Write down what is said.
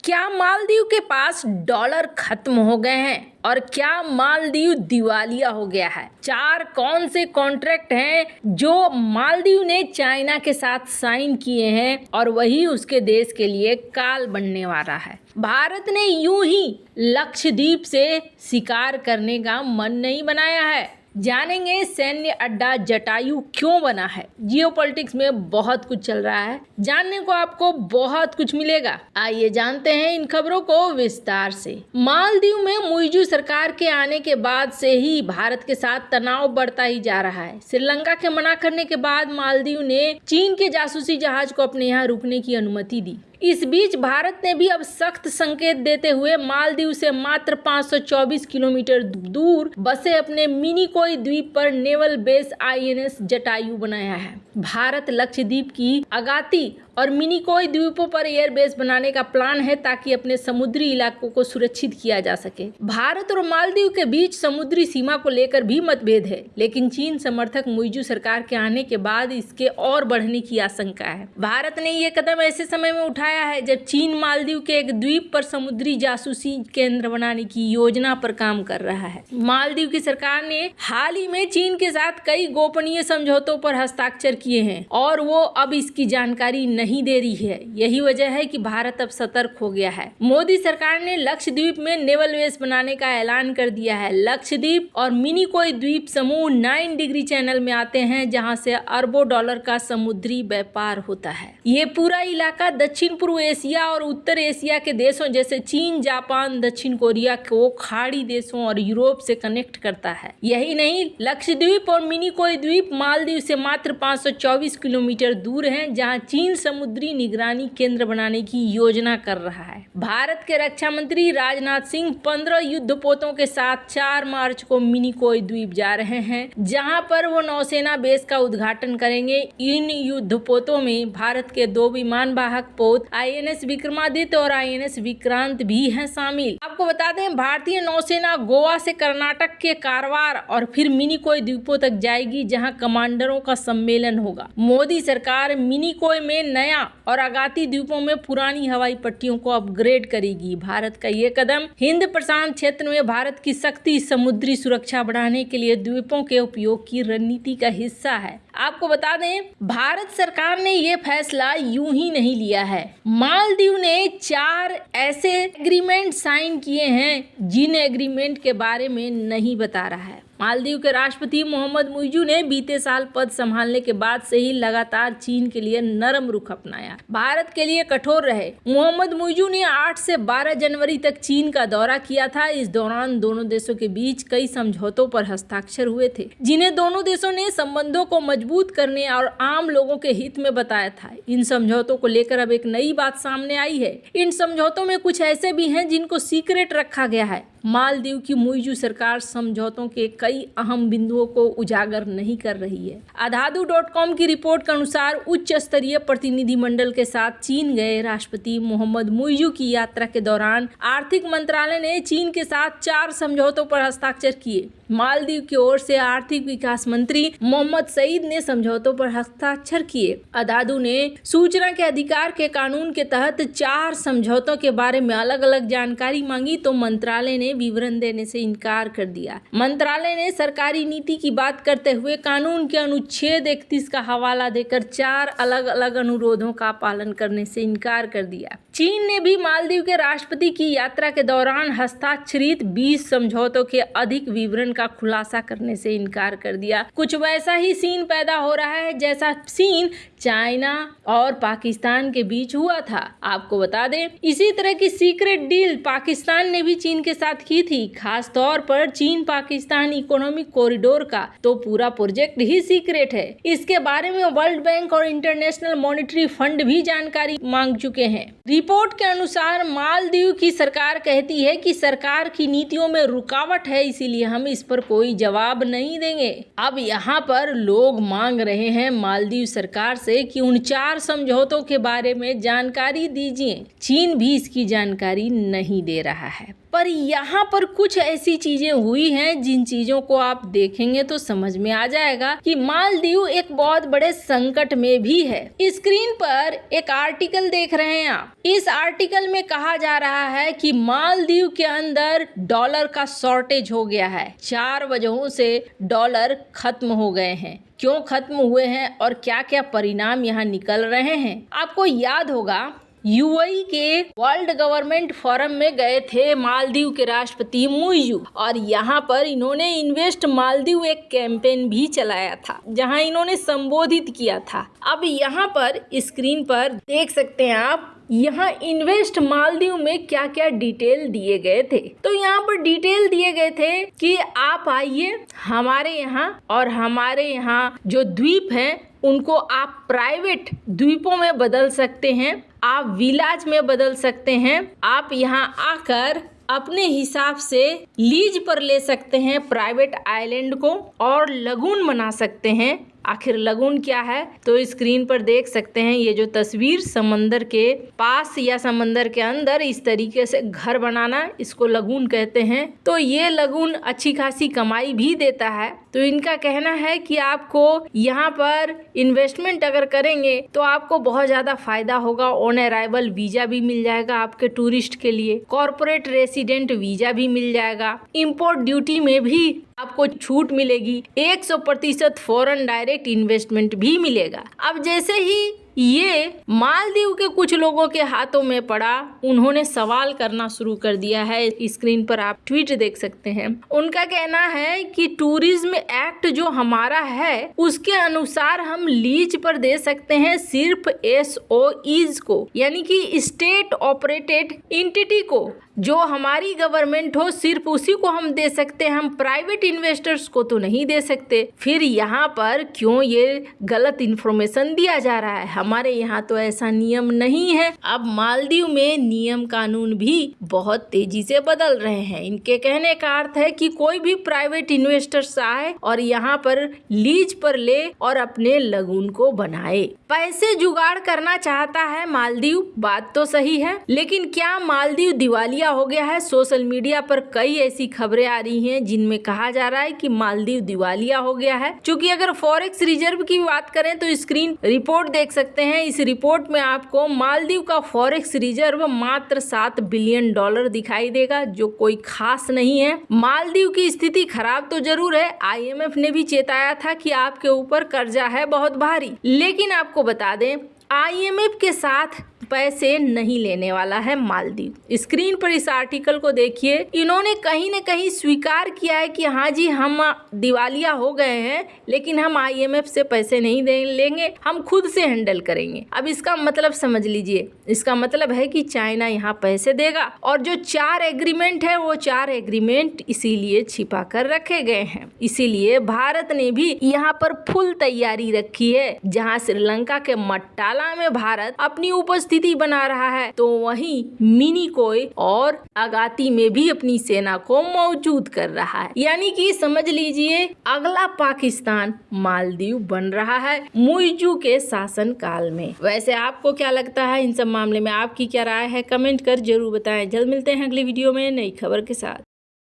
क्या मालदीव के पास डॉलर खत्म हो गए हैं और क्या मालदीव दिवालिया हो गया है? 4 कौन से कॉन्ट्रैक्ट हैं जो मालदीव ने चाइना के साथ साइन किए हैं और वही उसके देश के लिए काल बनने वाला है? भारत ने यूं ही लक्षद्वीप से शिकार करने का मन नहीं बनाया है। जानेंगे सैन्य अड्डा जटायु क्यों बना है। जियोपॉलिटिक्स में बहुत कुछ चल रहा है, जानने को आपको बहुत कुछ मिलेगा। आइए जानते हैं इन खबरों को विस्तार से। मालदीव में मुइज़ु सरकार के आने के बाद से ही भारत के साथ तनाव बढ़ता ही जा रहा है। श्रीलंका के मना करने के बाद मालदीव ने चीन के जासूसी जहाज को अपने यहाँ रुकने की अनुमति दी। इस बीच भारत ने भी अब सख्त संकेत देते हुए मालदीव से मात्र 524 किलोमीटर दूर बसे अपने मिनिकोय द्वीप पर नेवल बेस INS जटायु बनाया है। भारत लक्षद्वीप की अगाती और मिनिकोय द्वीपों पर एयरबेस बनाने का प्लान है ताकि अपने समुद्री इलाकों को सुरक्षित किया जा सके। भारत और मालदीव के बीच समुद्री सीमा को लेकर भी मतभेद है, लेकिन चीन समर्थक मुइज़ु सरकार के आने के बाद इसके और बढ़ने की आशंका है। भारत ने ये कदम ऐसे समय में उठाया है जब चीन मालदीव के एक द्वीप पर समुद्री जासूसी केंद्र बनाने की योजना पर काम कर रहा है। मालदीव की सरकार ने हाल ही में चीन के साथ कई गोपनीय समझौतों पर हस्ताक्षर किए हैं और वो अब इसकी जानकारी नहीं दे रही है। यही वजह है कि भारत अब सतर्क हो गया है। मोदी सरकार ने लक्षद्वीप में नेवल बेस बनाने का ऐलान कर दिया है। लक्षद्वीप और मिनिकोय द्वीप समूह 9 डिग्री चैनल में आते हैं, जहां से अरबों डॉलर का समुद्री व्यापार होता है। ये पूरा इलाका दक्षिण पूर्व एशिया और उत्तर एशिया के देशों जैसे चीन, जापान, दक्षिण कोरिया को खाड़ी देशों और यूरोप से कनेक्ट करता है। यही नहीं, लक्षद्वीप और मिनिकोय द्वीप मालदीव से मात्र 524 किलोमीटर दूर हैं, जहां चीन समुद्री निगरानी केंद्र बनाने की योजना कर रहा है। भारत के रक्षा मंत्री राजनाथ सिंह 15 युद्धपोतों के साथ 4 मार्च को मिनिकोय द्वीप जा रहे हैं, जहां पर वो नौसेना बेस का उद्घाटन करेंगे। इन युद्धपोतों में भारत के 2 विमान वाहक पोत INS विक्रमादित्य और INS विक्रांत भी हैं शामिल। आपको बता दें, भारतीय नौसेना गोवा से कर्नाटक के कारवार और फिर मिनिकोय द्वीपों तक जाएगी, जहां कमांडरों का सम्मेलन होगा। मोदी सरकार मिनिकोय में नया और अगाती द्वीपों में पुरानी हवाई पट्टियों को अपग्रेड करेगी। भारत का ये कदम हिंद प्रशांत क्षेत्र में भारत की सख्ती समुद्री सुरक्षा बढ़ाने के लिए द्वीपों के उपयोग की रणनीति का हिस्सा है। आपको बता दें, भारत सरकार ने ये फैसला यूं ही नहीं लिया है। मालदीव ने 4 ऐसे एग्रीमेंट साइन किए हैं जिन एग्रीमेंट के बारे में नहीं बता रहा है। मालदीव के राष्ट्रपति मोहम्मद मुइज़ु ने बीते साल पद संभालने के बाद से ही लगातार चीन के लिए नरम रुख अपनाया, भारत के लिए कठोर रहे। मोहम्मद मुइज़ु ने 8 से 12 जनवरी तक चीन का दौरा किया था। इस दौरान दोनों देशों के बीच कई समझौतों पर हस्ताक्षर हुए थे, जिन्हें दोनों देशों ने संबंधों को मजबूत करने और आम लोगों के हित में बताया था। इन समझौतों को लेकर अब एक नई बात सामने आई है। इन समझौतों में कुछ ऐसे भी हैं जिनको सीक्रेट रखा गया है। मालदीव की मुइज़ु सरकार समझौतों के कई अहम बिंदुओं को उजागर नहीं कर रही है। आधादू.com की रिपोर्ट के अनुसार उच्च स्तरीय प्रतिनिधिमंडल के साथ चीन गए राष्ट्रपति मोहम्मद मुइज़ु की यात्रा के दौरान आर्थिक मंत्रालय ने चीन के साथ 4 समझौतों पर हस्ताक्षर किए। मालदीव की ओर से आर्थिक विकास मंत्री मोहम्मद सईद ने समझौतों पर हस्ताक्षर किए। अदादू ने सूचना के अधिकार के कानून के तहत 4 समझौतों के बारे में अलग अलग जानकारी मांगी, तो मंत्रालय ने विवरण देने से इनकार कर दिया। मंत्रालय ने सरकारी नीति की बात करते हुए कानून के अनुच्छेद 31 का हवाला देकर 4 अलग अलग अनुरोधों का पालन करने से इनकार कर दिया। चीन ने भी मालदीव के राष्ट्रपति की यात्रा के दौरान हस्ताक्षरित 20 समझौतों के अधिक विवरण का खुलासा करने से इनकार कर दिया। कुछ वैसा ही सीन पैदा हो रहा है जैसा सीन चाइना और पाकिस्तान के बीच हुआ था। आपको बता दें, इसी तरह की सीक्रेट डील पाकिस्तान ने भी चीन के साथ की थी, खास तौर पर चीन पाकिस्तान इकोनॉमिक कॉरिडोर का तो पूरा प्रोजेक्ट ही सीक्रेट है। इसके बारे में वर्ल्ड बैंक और इंटरनेशनल मॉनेटरी फंड भी जानकारी मांग चुके हैं। रिपोर्ट के अनुसार मालदीव की सरकार कहती है कि सरकार की नीतियों में रुकावट है, इसीलिए हम इस पर कोई जवाब नहीं देंगे। अब यहाँ पर लोग मांग रहे हैं मालदीव सरकार से से कि उन 4 समझौतों के बारे में जानकारी दीजिए। चीन भी इसकी जानकारी नहीं दे रहा है। पर यहाँ पर कुछ ऐसी चीजें हुई हैं जिन चीजों को आप देखेंगे तो समझ में आ जाएगा कि मालदीव एक बहुत बड़े संकट में भी है। स्क्रीन पर एक आर्टिकल देख रहे हैं आप। इस आर्टिकल में कहा जा रहा है कि मालदीव के अंदर डॉलर का शॉर्टेज हो गया है। 4 वजहों से डॉलर खत्म हो गए हैं। क्यों खत्म हुए हैं और क्या क्या परिणाम यहाँ निकल रहे हैं? आपको याद होगा यूएई के वर्ल्ड गवर्नमेंट फोरम में गए थे मालदीव के राष्ट्रपति मुइज़ू, और यहाँ पर इन्होंने इन्वेस्ट मालदीव एक कैंपेन भी चलाया था जहाँ इन्होंने संबोधित किया था। अब यहाँ पर स्क्रीन पर देख सकते हैं आप, यहाँ इन्वेस्ट मालदीव में क्या क्या डिटेल दिए गए थे। तो यहाँ पर डिटेल दिए गए थे कि आप आइए हमारे यहाँ, और हमारे यहाँ जो द्वीप हैं उनको आप प्राइवेट द्वीपों में बदल सकते हैं, आप विलाज में बदल सकते हैं, आप यहाँ आकर अपने हिसाब से लीज पर ले सकते हैं प्राइवेट आइलैंड को और लगून बना सकते हैं। आखिर लगून क्या है? तो स्क्रीन पर देख सकते हैं ये जो तस्वीर, समंदर के पास या समंदर के अंदर इस तरीके से घर बनाना, इसको लगून कहते हैं। तो ये लगून अच्छी खासी कमाई भी देता है। तो इनका कहना है कि आपको यहाँ पर इन्वेस्टमेंट अगर करेंगे तो आपको बहुत ज़्यादा फायदा होगा। ऑन अराइवल वीज़ा भी मिल जाएगा आपके टूरिस्ट के लिए, कॉर्पोरेट रेसिडेंट वीज़ा भी मिल जाएगा, इंपोर्ट ड्यूटी में भी आपको छूट मिलेगी, 100% फॉरेन डायरेक्ट इन्वेस्टमेंट भी मिलेगा। अब जैसे ही ये मालदीव के कुछ लोगों के हाथों में पड़ा, उन्होंने सवाल करना शुरू कर दिया है। स्क्रीन पर आप ट्वीट देख सकते हैं। उनका कहना है कि टूरिज्म एक्ट जो हमारा है उसके अनुसार हम लीज पर दे सकते हैं सिर्फ SOEs को, यानी कि स्टेट ऑपरेटेड एंटिटी को, जो हमारी गवर्नमेंट हो सिर्फ उसी को हम दे सकते हैं, हम प्राइवेट इन्वेस्टर्स को तो नहीं दे सकते। फिर यहाँ पर क्यों ये गलत इन्फॉर्मेशन दिया जा रहा है? हमारे यहाँ तो ऐसा नियम नहीं है। अब मालदीव में नियम कानून भी बहुत तेजी से बदल रहे हैं। इनके कहने का अर्थ है कि कोई भी प्राइवेट इन्वेस्टर्स आए और यहाँ पर लीज पर ले और अपने लगून को बनाए। पैसे जुगाड़ करना चाहता है मालदीव, बात तो सही है, लेकिन क्या मालदीव दिवालिया हो गया है? सोशल मीडिया पर कई ऐसी खबरें आ रही हैं जिनमें कहा जा रहा है कि मालदीव दिवालिया हो गया है। क्योंकि अगर फॉरेक्स रिजर्व की बात करें तो स्क्रीन रिपोर्ट देख सकते हैं। इस रिपोर्ट में आपको मालदीव का फॉरेक्स रिजर्व मात्र $7 बिलियन दिखाई देगा, जो कोई खास नहीं है। मालदीव की स्थिति खराब तो जरूर है। IMF ने भी चेताया था कि आपके ऊपर कर्जा है बहुत भारी, लेकिन आपको बता दें IMF के साथ पैसे नहीं लेने वाला है मालदीव। स्क्रीन पर इस आर्टिकल को देखिए। इन्होंने कहीं न कहीं स्वीकार किया है कि हाँ जी, हम दिवालिया हो गए हैं, लेकिन हम IMF से पैसे नहीं लेंगे, हम खुद से हैंडल करेंगे। अब इसका मतलब समझ लीजिए, इसका मतलब है कि चाइना यहाँ पैसे देगा, और जो 4 एग्रीमेंट है वो 4 एग्रीमेंट इसीलिए छिपा कर रखे गए हैं। इसीलिए भारत ने भी यहाँ पर फुल तैयारी रखी है। जहाँ श्रीलंका के मट्टाला में भारत अपनी उपस्थिति बना रहा है, तो वहीं मिनिकोय और अगाती में भी अपनी सेना को मौजूद कर रहा है। यानी कि समझ लीजिए अगला पाकिस्तान मालदीव बन रहा है मुइज़ू के शासन काल में। वैसे आपको क्या लगता है इन सब मामले में? आपकी क्या राय है? कमेंट कर जरूर बताएं। जल्द मिलते हैं अगली वीडियो में नई खबर के साथ।